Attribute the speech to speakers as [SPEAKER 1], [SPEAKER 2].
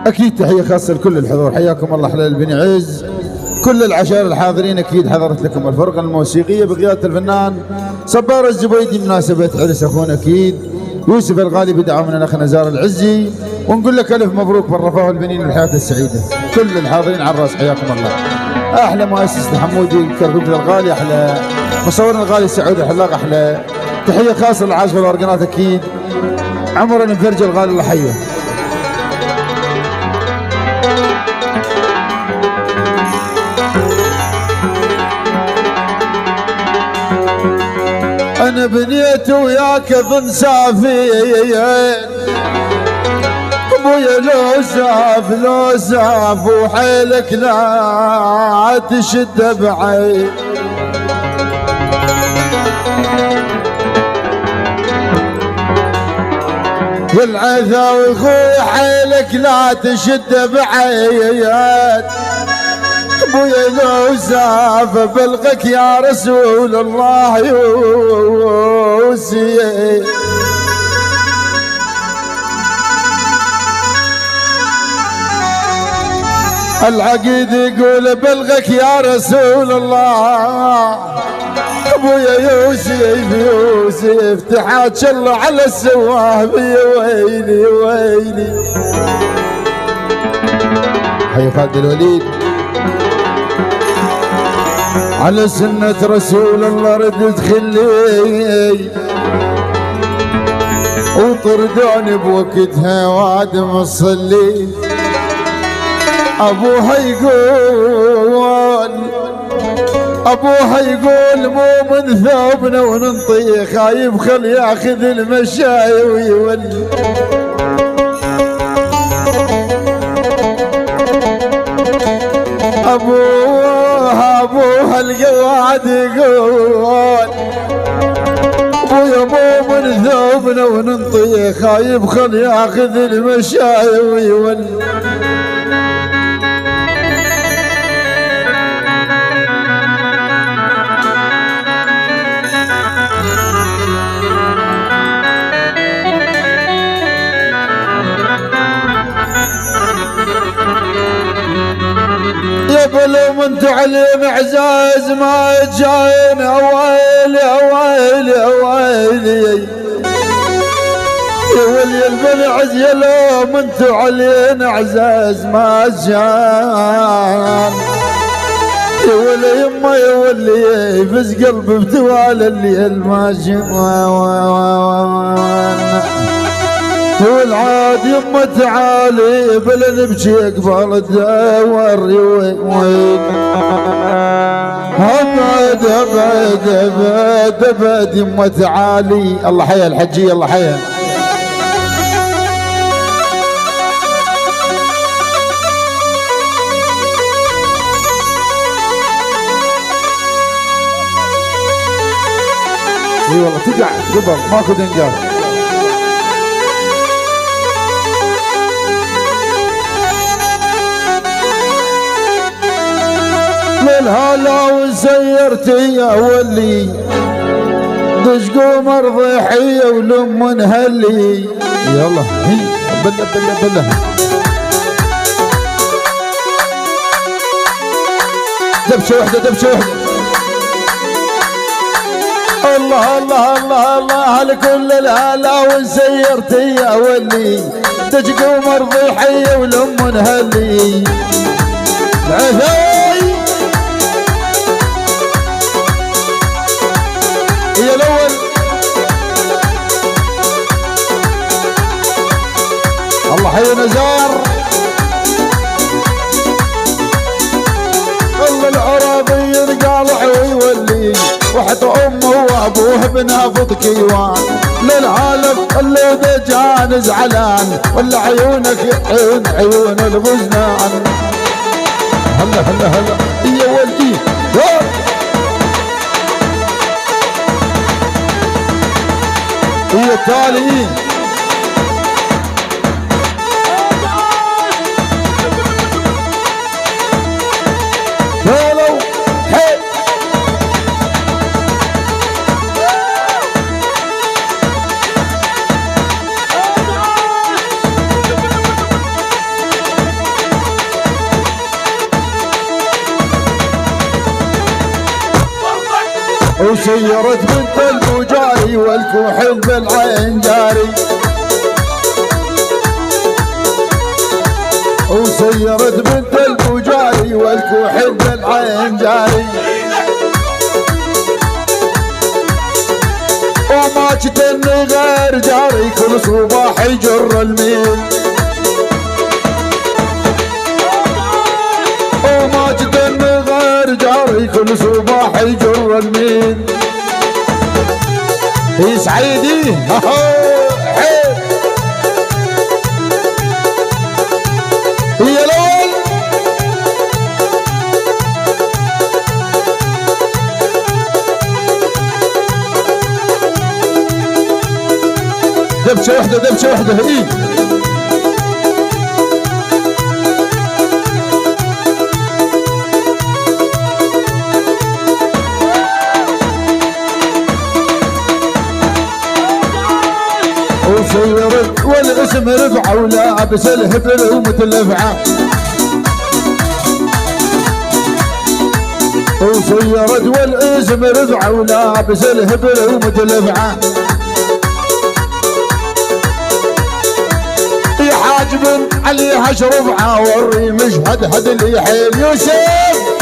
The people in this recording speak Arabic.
[SPEAKER 1] أكيد تحية خاصة لكل الحضور، حياكم الله حلال بن عز. كل العشائر الحاضرين أكيد حضرت لكم الفرقة الموسيقية بقيادة الفنان صبار الزبيدي بمناسبة عرس أخونا أكيد يوسف الغالي بدعم من أخنا زار العزي، ونقول لك ألف مبروك بالرفاه والبنين والحياة السعيدة. كل الحاضرين على الراس حياكم الله. أحلى مؤسس حمودي كركوك الغالي، أحلى مصور الغالي سعود الحلاق، أحلى تحية خاصة للعازف والأورجنات أكيد عمر المفرج الغالي الله حيه. أنا بنيت وياك ظن سافين أبويا لو ساف وحيلك لا تشد بعين، والعذا وخوي حيلك لا تشد بعين، ابويا لو ساف بلغك يا رسول الله يوسي. العقيد يقول بلغك يا رسول الله، ابويا يوسف تحاج الله على السواب، يا ويلي ويلي. حي خالد الوليد على سنة رسول الله ردت خلي، وطردوني بوقتها وادم الصلي. ابوها يقول مو من ثوبنا وننطي، خايف خل ياخذ المشاي ويولي. ابوها القواد يقول ابويا مو من ثوبنا وننطي، خايف خل ياخذ المشاي ويولي. يبلو من تعليم اعزاز ما جاين، اويلي اويلي اويلي يا ولي البنعز، يلو من تعليم اعزاز ما جان، يا ولي يما يا ولي يفز قلبي بتوالى الليل ما جان. والعاد يما تعالي بلا نبكي قبل الدور وين، ابد ابد ابد ابد يما تعالي. الله حيا الحجيه الله حيا. اي والله تقع قبل ماكو دنجار. الهلا وسيرتي يا ولي دش قمر ضحيه ولم نهلي. يلا هي بلا دبشه وحده دبشه وحده. الله الله الله الله لكل الهلا وسيرتي يا ولي دش قمر ضحيه ولم نهلي. هي الأول الله حي نزار. الله العربي ينقالع ويولي وحد امه وابوه بنافض كيوان للعالم اللي دجان زعلان ولا عيونك عيون الغزنان. هلا هلا هلا يا ولدي هي التالي. قالوا حي وسيرت بنت البجاري والكحل بالعين جاري، وسيرت بنت البجاري والكحل بالعين جاري، وما جتني غير جاري كل صباح يجر الميل، وما جتني غير جاري كل صباح يجر الميل. يا سعيدي يا لول دبشه وحده دبشه وحده ايه وسيرت والاسم رفعه ولابس الهبل ومتلفعه، وسيرت والاسم رفعه ولابس الهبل ومتلفعه، يا حاجب عليها شرفعه والريمش هد هد اللي حيل يوسف